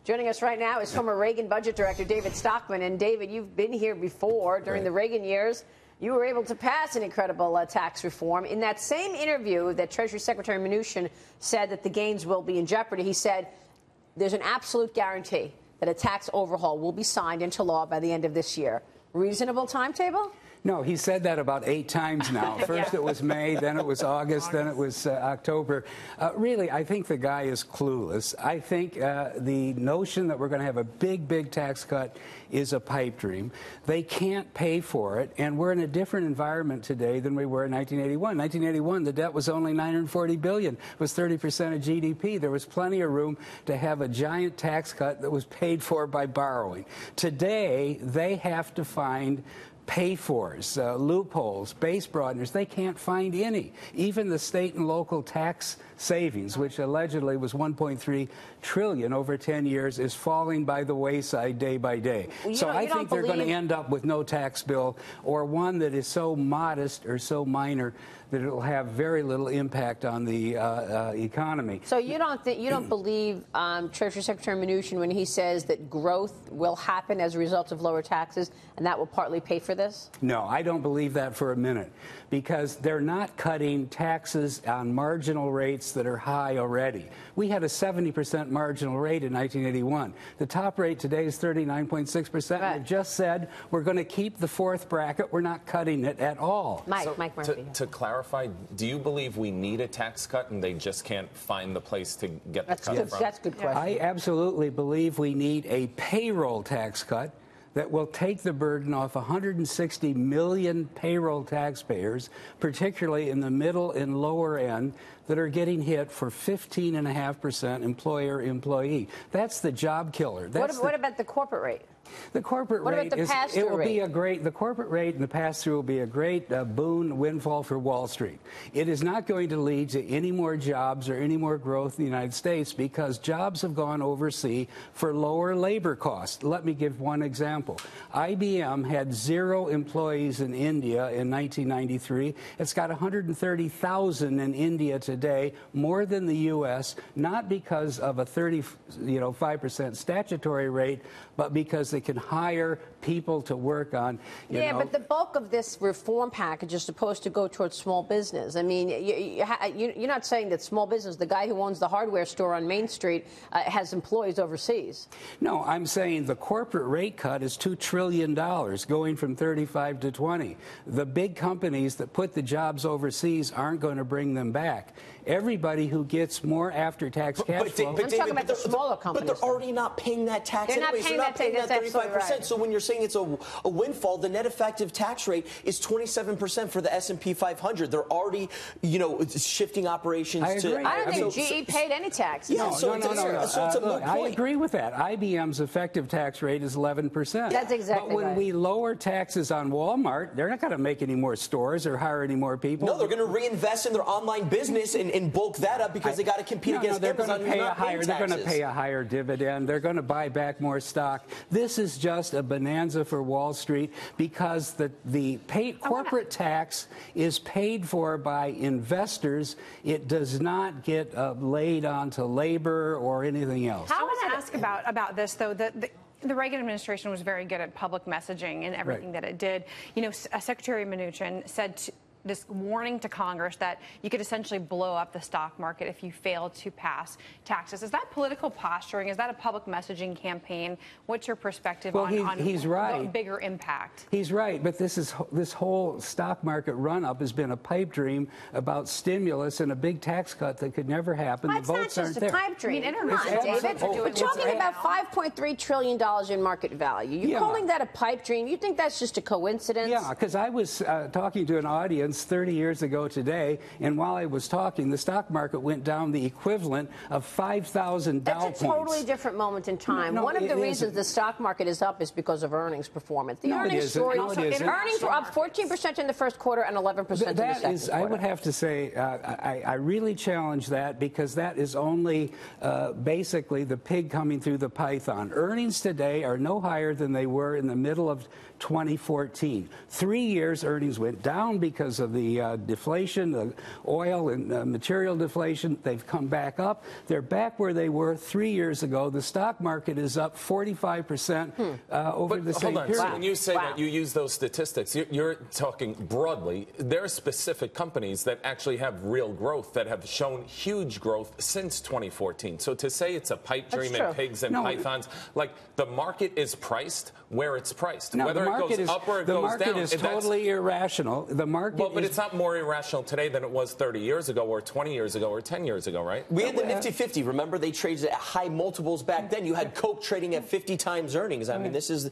Joining us right now is former Reagan Budget Director David Stockman. And David, you've been here before during the Reagan years. You were able to pass an incredible tax reform. In that same interview that Treasury Secretary Mnuchin said that the gains will be in jeopardy, he said there's an absolute guarantee that a tax overhaul will be signed into law by the end of this year. Reasonable timetable? No, he said that about 8 times now. First it was May, then it was August, then it was October. Really, I think the guy is clueless. I think the notion that we're going to have a big tax cut is a pipe dream. They can't pay for it, and we're in a different environment today than we were in 1981. 1981, the debt was only $940 billion. It was 30% of GDP. There was plenty of room to have a giant tax cut that was paid for by borrowing. Today, they have to find pay-fors, loopholes, base broadeners. They can't find any. Even the state and local tax savings, which allegedly was $1.3 trillion over 10 years, is falling by the wayside day by day. Well, so I think they're going to end up with no tax bill, or one that is so modest or so minor that it will have very little impact on the economy. So you don't believe Treasury Secretary Mnuchin when he says that growth will happen as a result of lower taxes, and that will partly pay for this? No, I don't believe that for a minute, because they're not cutting taxes on marginal rates that are high already. We had a 70% marginal rate in 1981. The top rate today is 39.6%. Right. They just said we're going to keep the fourth bracket. We're not cutting it at all. Mike Murphy. To clarify, do you believe we need a tax cut and they just can't find the place to get the cut from? That's a good question. I absolutely believe we need a payroll tax cut that will take the burden off 160 million payroll taxpayers, particularly in the middle and lower end, that are getting hit for 15.5% employer-employee. That's the job killer. What about the corporate rate? The corporate rate the corporate rate and the pass-through will be a great boon, windfall for Wall Street. It is not going to lead to any more jobs or any more growth in the United States, because jobs have gone overseas for lower labor costs. Let me give one example. IBM had 0 employees in India in 1993. It's got 130,000 in India today, more than the U.S., not because of a 5% statutory rate, but because they can hire people to work on, but the bulk of this reform package is supposed to go towards small business. I mean, you're not saying that small business, the guy who owns the hardware store on Main Street, has employees overseas. No, I'm saying the corporate rate cut is $2 trillion, going from 35 to 20. The big companies that put the jobs overseas aren't going to bring them back. Everybody who gets more after-tax cash flow. I'm talking about the smaller companies. But they're already not paying that tax anyway. They're not paying that 35%. Right. So when you're saying it's a windfall, the net effective tax rate is 27% for the S&P 500. They're already, shifting operations to. I don't think GE paid any tax. Yeah, no. I agree with that. IBM's effective tax rate is 11%. That's exactly But when we lower taxes on Walmart, they're not going to make any more stores or hire any more people. No, they're going to reinvest in their online business and bulk that up because they got to compete against Amazon. They're going to pay a higher dividend. They're going to buy back more stock. This is just a bonanza for Wall Street, because the corporate tax is paid for by investors. It does not get laid onto labor or anything else. I want to ask about this, though. The Reagan administration was very good at public messaging and everything that it did. Secretary Mnuchin said this warning to Congress that you could essentially blow up the stock market if you fail to pass taxes. Is that political posturing? Is that a public messaging campaign? What's your perspective on the bigger impact? He's right, but this whole stock market run-up has been a pipe dream about stimulus and a big tax cut that could never happen. The votes aren't there. It's not just a pipe dream. David, we're talking about $5.3 trillion in market value. You're calling that a pipe dream? You think that's just a coincidence? Yeah, because I was talking to an audience 30 years ago today, and while I was talking, the stock market went down the equivalent of 5,000 Dow points. That's a totally different moment in time. One of the reasons the stock market is up is because of earnings performance. Earnings were up 14% in the first quarter and 11% in the second quarter. I would have to say, I really challenge that, because that is only basically the pig coming through the python. Earnings today are no higher than they were in the middle of 2014. 3 years earnings went down because of the deflation, the oil and material deflation. They've come back up. They're back where they were 3 years ago. The stock market is up 45% over the same period. So when you say that, you use those statistics, you're talking broadly. There are specific companies that actually have real growth, that have shown huge growth since 2014. So to say it's a pipe dream and pigs and pythons, like the market is priced where it's priced. No, Whether it goes up or it goes down. The market is totally irrational. The market but it's not more irrational today than it was 30 years ago or 20 years ago or 10 years ago, right? We had the Nifty 50. Remember, they traded at high multiples back then. You had Coke trading at 50 times earnings. I mean, this is